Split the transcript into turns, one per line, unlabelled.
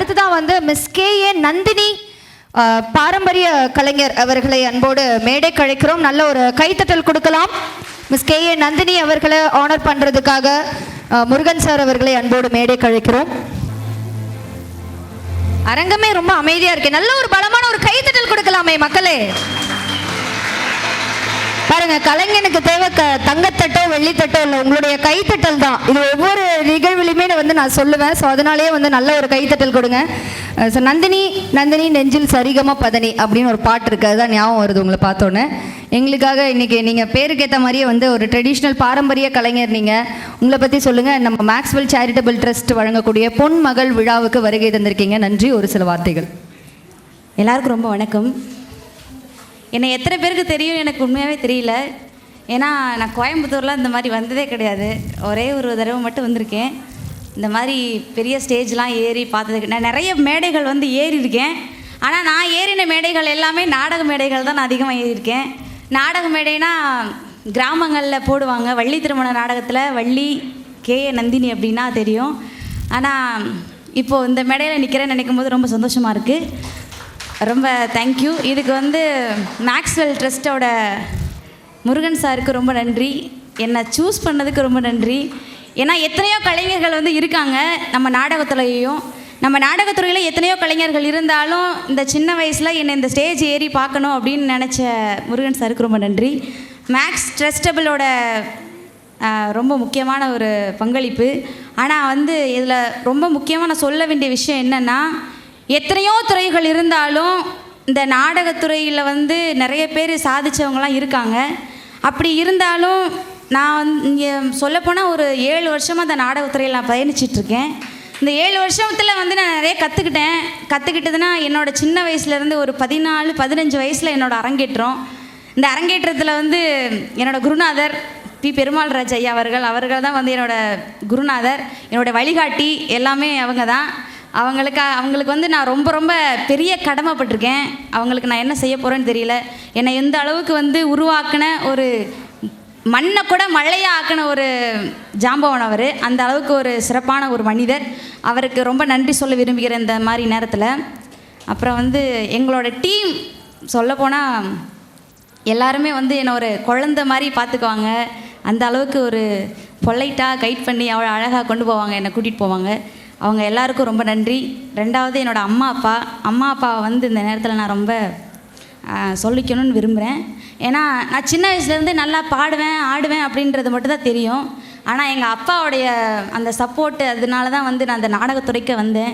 அடுத்ததான் வந்து miss KA Nandini பாரம்பரிய கலைஞர் அவர்களை அன்போடு மேடை கழைக்கிறோம். நல்ல ஒரு கைத்தட்டல் கொடுக்கலாம். மிஸ் KA நந்தினி அவர்களை ஆனர் பண்றதுக்காக முருகன் சார் அவர்களை அன்போடு மேடை கழைக்கிறோம். அரங்கமே ரொம்ப அமைதியா இருக்கு. நல்ல ஒரு பலமான ஒரு கைத்தட்டல் கொடுக்கலாமே மக்களே. பாருங்க, கலைஞனுக்கு தேவை தங்கத்தட்டோ வெள்ளித்தட்டோ இல்லை, உங்களுடைய கைத்தட்டல் தான். இது ஒவ்வொரு நிகழ்வுலையுமே வந்து நான் சொல்லுவேன். ஸோ அதனாலேயே வந்து நல்ல ஒரு கைத்தட்டல் கொடுங்க. ஸோ நந்தினி நந்தினி நெஞ்சில் சரிகம பதனி அப்படின்னு ஒரு பாட்டு இருக்குது, அதுதான் ஞாபகம் வருது உங்களை பார்த்தோன்னே. எங்களுக்காக இன்றைக்கி நீங்கள் பேருக்கு ஏற்ற மாதிரியே வந்து ஒரு ட்ரெடிஷ்னல் பாரம்பரிய கலைஞர். நீங்கள் உங்களை பற்றி சொல்லுங்கள். நம்ம மேக்ஸ்வெல் சேரிட்டபிள் ட்ரஸ்ட் வழங்கக்கூடிய பொன் மகள் விழாவுக்கு வருகை தந்திருக்கீங்க. நன்றி. ஒரு சில வார்த்தைகள்.
எல்லாருக்கும் ரொம்ப வணக்கம். என்னை எத்தனை பேருக்கு தெரியும் எனக்கு உண்மையாகவே தெரியல. ஏன்னா நான் கோயம்புத்தூரில் இந்த மாதிரி வந்ததே கிடையாது. ஒரே ஒரு தடவை மட்டும் வந்திருக்கேன். இந்த மாதிரி பெரிய ஸ்டேஜ்லாம் ஏறி பார்த்ததுக்கு நான் நிறைய மேடைகள் வந்து ஏறியிருக்கேன். ஆனால் நான் ஏறின மேடைகள் எல்லாமே நாடக மேடைகள் தான் நான் அதிகமாக ஏறியிருக்கேன். நாடக மேடைனா கிராமங்களில் போடுவாங்க. வள்ளி திருமண நாடகத்தில் வள்ளி KA நந்தினி அப்படின்னா தெரியும். ஆனால் இப்போது இந்த மேடையில் நிற்கிறேன்னு நினைக்கும் போது ரொம்ப சந்தோஷமாக இருக்குது. ரொம்ப தேங்க்யூ. இதுக்கு வந்து மேக்ஸ்வெல் ட்ரஸ்ட்டோட முருகன் சாருக்கு ரொம்ப நன்றி. என்னை சூஸ் பண்ணதுக்கு ரொம்ப நன்றி. ஏன்னா எத்தனையோ கலைஞர்கள் வந்து இருக்காங்க நம்ம நாடகத்துறையும். நம்ம நாடகத்துறையில் எத்தனையோ கலைஞர்கள் இருந்தாலும் இந்த சின்ன வயசில் என்னை இந்த ஸ்டேஜ் ஏறி பார்க்கணும் அப்படின்னு நினச்ச முருகன் சாருக்கு ரொம்ப நன்றி. மேக்ஸ் ட்ரஸ்டபிளோட ரொம்ப முக்கியமான ஒரு பங்களிப்பு. ஆனால் வந்து இதில் ரொம்ப முக்கியமாக நான் சொல்ல வேண்டிய விஷயம் என்னென்னா, எத்தனையோ துறைகள் இருந்தாலும் இந்த நாடகத்துறையில் வந்து நிறைய பேர் சாதித்தவங்களாம் இருக்காங்க. அப்படி இருந்தாலும் நான் இங்கே சொல்லப்போனால் ஒரு 7 வருஷமாக அந்த நாடகத்துறையில் நான் பயணிச்சிட்ருக்கேன். இந்த 7 வருஷத்தில் வந்து நான் நிறைய கற்றுக்கிட்டதுன்னா என்னோடய சின்ன வயசுலேருந்து ஒரு 14-15 வயசில் என்னோடய அரங்கேற்றம். இந்த அரங்கேற்றத்தில் வந்து என்னோடய குருநாதர் P. பெருமாள் ராஜ் ஐயா அவர்கள் தான் வந்து என்னோடய குருநாதர், என்னோடய வழிகாட்டி எல்லாமே அவங்க தான். அவங்களுக்கு வந்து நான் ரொம்ப ரொம்ப பெரிய கடமைப்பட்டிருக்கேன். அவங்களுக்கு நான் என்ன செய்ய போகிறேன்னு தெரியல. என்னை எந்த அளவுக்கு வந்து உருவாக்கின ஒரு மண்ணை கூட மழையாக ஆக்கின ஒரு ஜாம்பவன் அவர். அந்த அளவுக்கு ஒரு சிறப்பான ஒரு மனிதர். அவருக்கு ரொம்ப நன்றி சொல்ல விரும்புகிறேன் இந்த மாதிரி நேரத்தில். அப்புறம் வந்து எங்களோட டீம் சொல்லப்போனால் எல்லாருமே வந்து என்னை ஒரு குழந்தை மாதிரி பார்த்துக்குவாங்க. அந்த அளவுக்கு ஒரு பொலைட்டாக கைட் பண்ணி அவ்வளோ அழகாக கொண்டு போவாங்க, என்னை கூட்டிகிட்டு போவாங்க. அவங்க எல்லாருக்கும் ரொம்ப நன்றி. ரெண்டாவது என்னோடய அம்மா அப்பாவை வந்து இந்த நேரத்தில் நான் ரொம்ப சொல்லிக்கணும்னு விரும்புகிறேன். ஏன்னா நான் சின்ன வயசுலேருந்து நல்லா பாடுவேன் ஆடுவேன் அப்படின்றது மட்டும் தான் தெரியும். ஆனால் எங்கள் அப்பாவுடைய அந்த சப்போர்ட்டு, அதனால தான் வந்து நான் அந்த நாடகத்துறைக்கு வந்தேன்.